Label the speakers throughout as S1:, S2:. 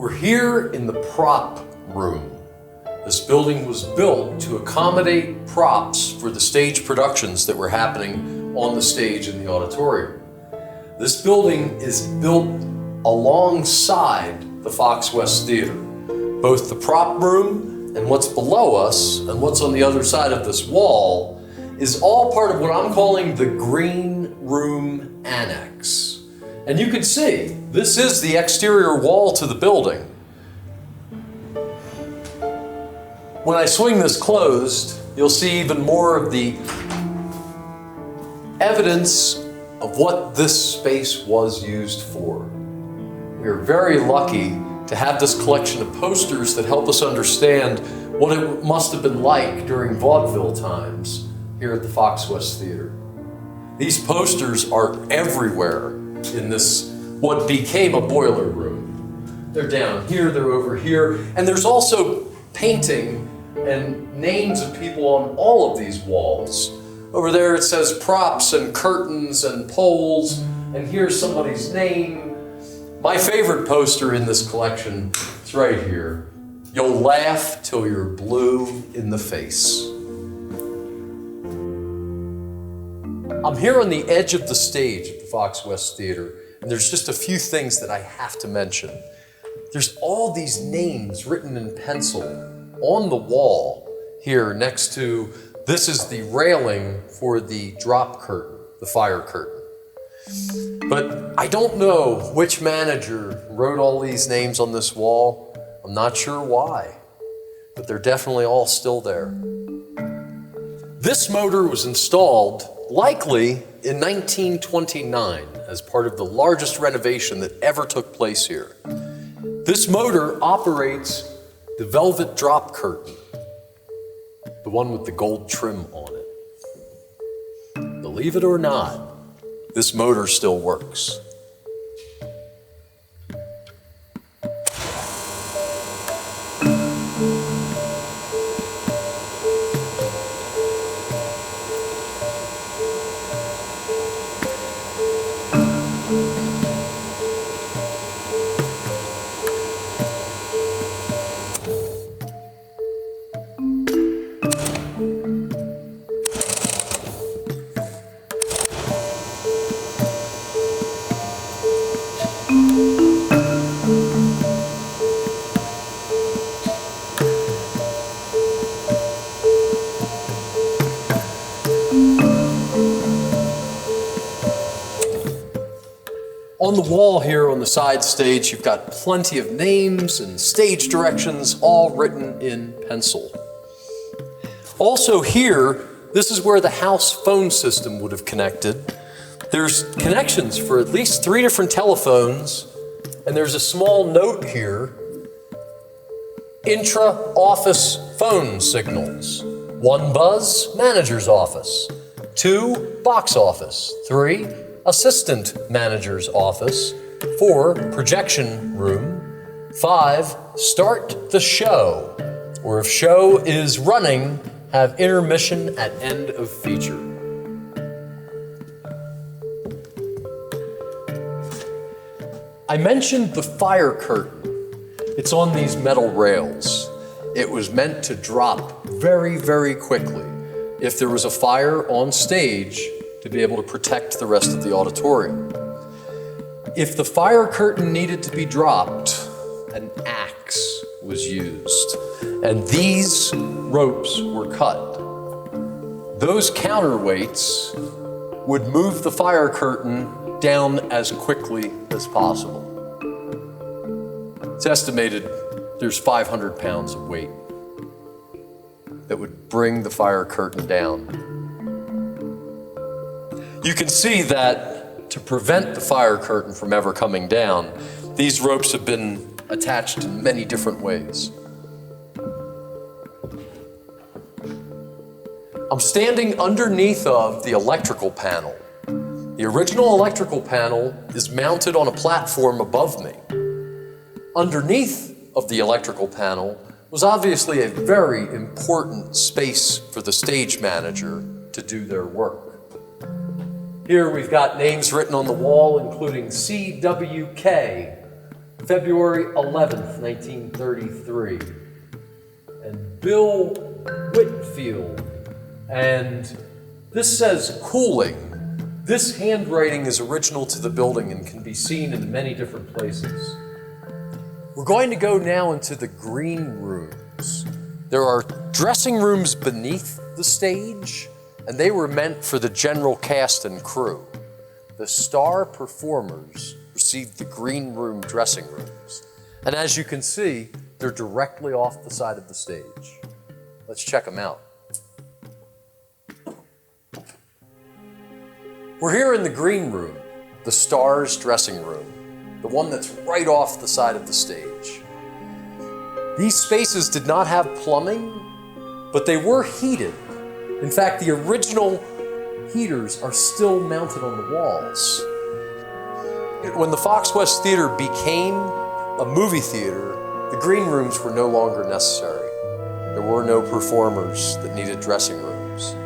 S1: We're here in the prop room. This building was built to accommodate props for the stage productions that were happening on the stage in the auditorium. This building is built alongside the Fox West Theater. Both the prop room and what's below us and what's on the other side of this wall is all part of what I'm calling the Green Room Annex. And you can see, this is the exterior wall to the building. When I swing this closed, you'll see even more of the evidence of what this space was used for. We are very lucky to have this collection of posters that help us understand what it must have been like during vaudeville times here at the Fox West Theater. These posters are everywhere in this, what became a boiler room. They're down here, they're over here, and there's also painting and names of people on all of these walls. Over there it says props and curtains and poles, and here's somebody's name. My favorite poster in this collection is right here. You'll laugh till you're blue in the face. I'm here on the edge of the stage at the Fox West Theater, and there's just a few things that I have to mention. There's all these names written in pencil on the wall here next to, this is the railing for the drop curtain, the fire curtain. But I don't know which manager wrote all these names on this wall. I'm not sure why, but they're definitely all still there. This motor was installed likely in 1929 as part of the largest renovation that ever took place here. This motor operates the velvet drop curtain, the one with the gold trim on it. Believe it or not, this motor still works. On the wall here on the side stage, you've got plenty of names and stage directions all written in pencil. Also here, this is where the house phone system would have connected. There's connections for at least 3 different telephones, and there's a small note here, intra-office phone signals. 1 buzz, manager's office. 2, box office. 3, assistant manager's office. 4, projection room. 5, start the show, or if show is running, have intermission at end of feature. I mentioned the fire curtain. It's on these metal rails. It was meant to drop very, very quickly if there was a fire on stage to be able to protect the rest of the auditorium. If the fire curtain needed to be dropped, an axe was used, and these ropes were cut. Those counterweights would move the fire curtain down as quickly as possible. It's estimated there's 500 pounds of weight that would bring the fire curtain down. You can see that to prevent the fire curtain from ever coming down, these ropes have been attached in many different ways. I'm standing underneath of the electrical panel. The original electrical panel is mounted on a platform above me. Underneath of the electrical panel was obviously a very important space for the stage manager to do their work. Here we've got names written on the wall, including CWK, February 11th, 1933. And Bill Whitfield. And this says cooling. This handwriting is original to the building and can be seen in many different places. We're going to go now into the green rooms. There are dressing rooms beneath the stage, and they were meant for the general cast and crew. The star performers received the green room dressing rooms. And as you can see, they're directly off the side of the stage. Let's check them out. We're here in the green room, the star's dressing room, the one that's right off the side of the stage. These spaces did not have plumbing, but they were heated. In fact, the original heaters are still mounted on the walls. When the Fox West Theater became a movie theater, the green rooms were no longer necessary. There were no performers that needed dressing rooms.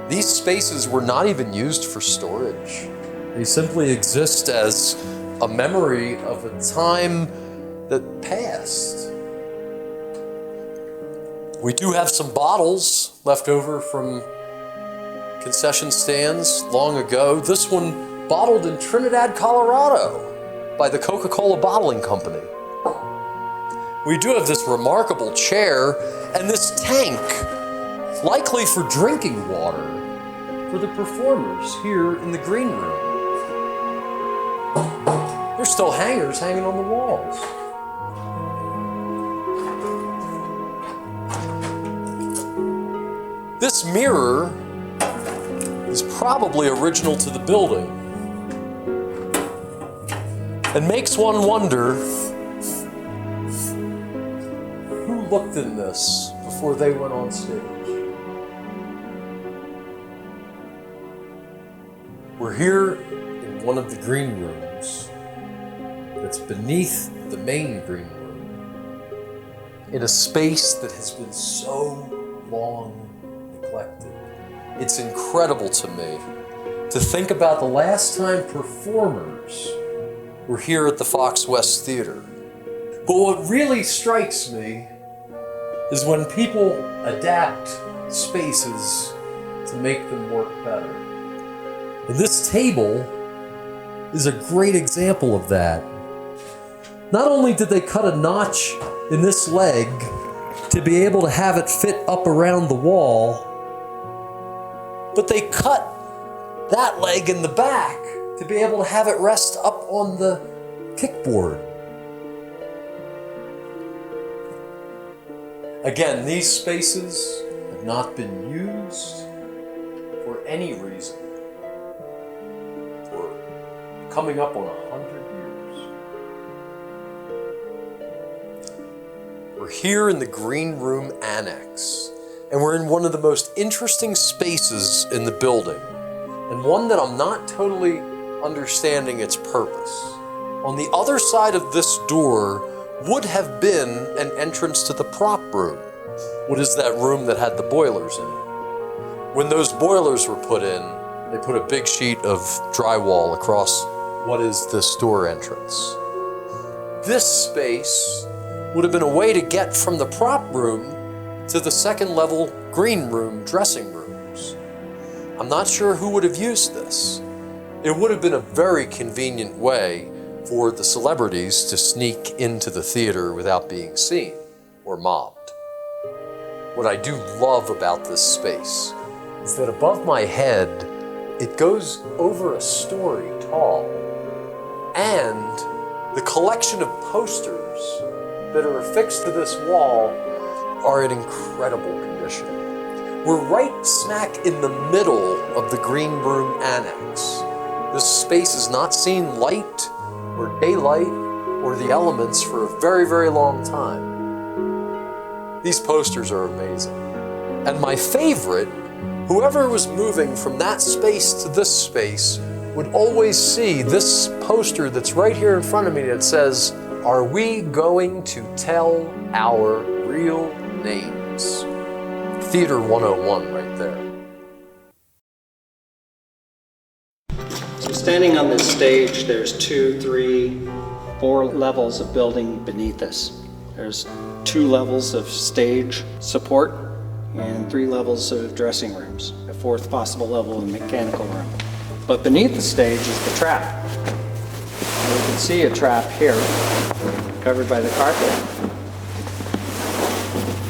S1: These spaces were not even used for storage. They simply exist as a memory of a time that passed. We do have some bottles left over from concession stands long ago. This one bottled in Trinidad, Colorado by the Coca-Cola Bottling Company. We do have this remarkable chair and this tank, likely for drinking water for the performers here in the green room. There's still hangers hanging on the walls. This mirror is probably original to the building and makes one wonder who looked in this before they went on stage. We're here in one of the green rooms that's beneath the main green room, in a space that has been so long neglected. It's incredible to me to think about the last time performers were here at the Fox West Theater. But what really strikes me is when people adapt spaces to make them work better. And this table is a great example of that. Not only did they cut a notch in this leg to be able to have it fit up around the wall, but they cut that leg in the back to be able to have it rest up on the kickboard. Again, these spaces have not been used for any reason. We're coming up on 100 years. We're here in the Green Room Annex, and we're in one of the most interesting spaces in the building, and one that I'm not totally understanding its purpose. On the other side of this door would have been an entrance to the prop room. What is that room that had the boilers in it? When those boilers were put in, they put a big sheet of drywall across what is this door entrance. This space would have been a way to get from the prop room to the second level green room dressing rooms. I'm not sure who would have used this. It would have been a very convenient way for the celebrities to sneak into the theater without being seen or mobbed. What I do love about this space is that above my head, it goes over a story tall, and the collection of posters that are affixed to this wall are in incredible condition. We're right smack in the middle of the Green Room Annex. This space has not seen light or daylight or the elements for a very, very long time. These posters are amazing. And my favorite, whoever was moving from that space to this space would always see this poster that's right here in front of me that says, "Are we going to tell our real names?" Theater 101 right there.
S2: So standing on this stage, there's 2, 3, 4 levels of building beneath us. There's 2 levels of stage support and 3 levels of dressing rooms, a 4th possible level of mechanical room. But beneath the stage is the trap. And we can see a trap here, covered by the carpet.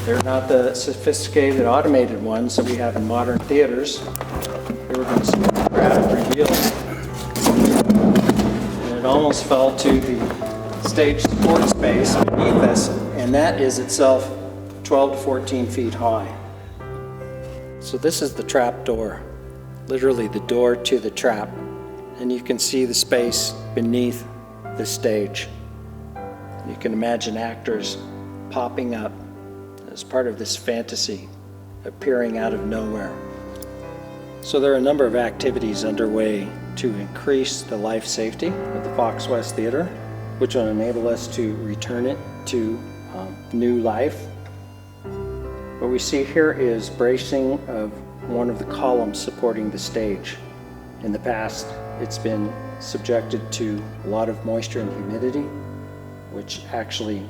S2: They're not the sophisticated automated ones that we have in modern theaters. Here we're going to see the trap revealed. And it almost fell to the stage support space beneath us, and that is itself 12 to 14 feet high. So this is the trap door, literally the door to the trap. And you can see the space beneath the stage. You can imagine actors popping up as part of this fantasy, appearing out of nowhere. So there are a number of activities underway to increase the life safety of the Fox West Theater, which will enable us to return it to new life. What we see here is bracing of one of the columns supporting the stage. In the past, it's been subjected to a lot of moisture and humidity, which actually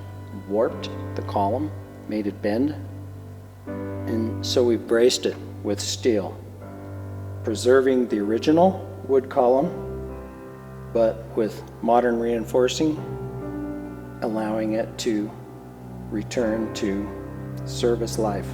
S2: warped the column, made it bend. And so we've braced it with steel, preserving the original wood column, but with modern reinforcing, allowing it to return to service life.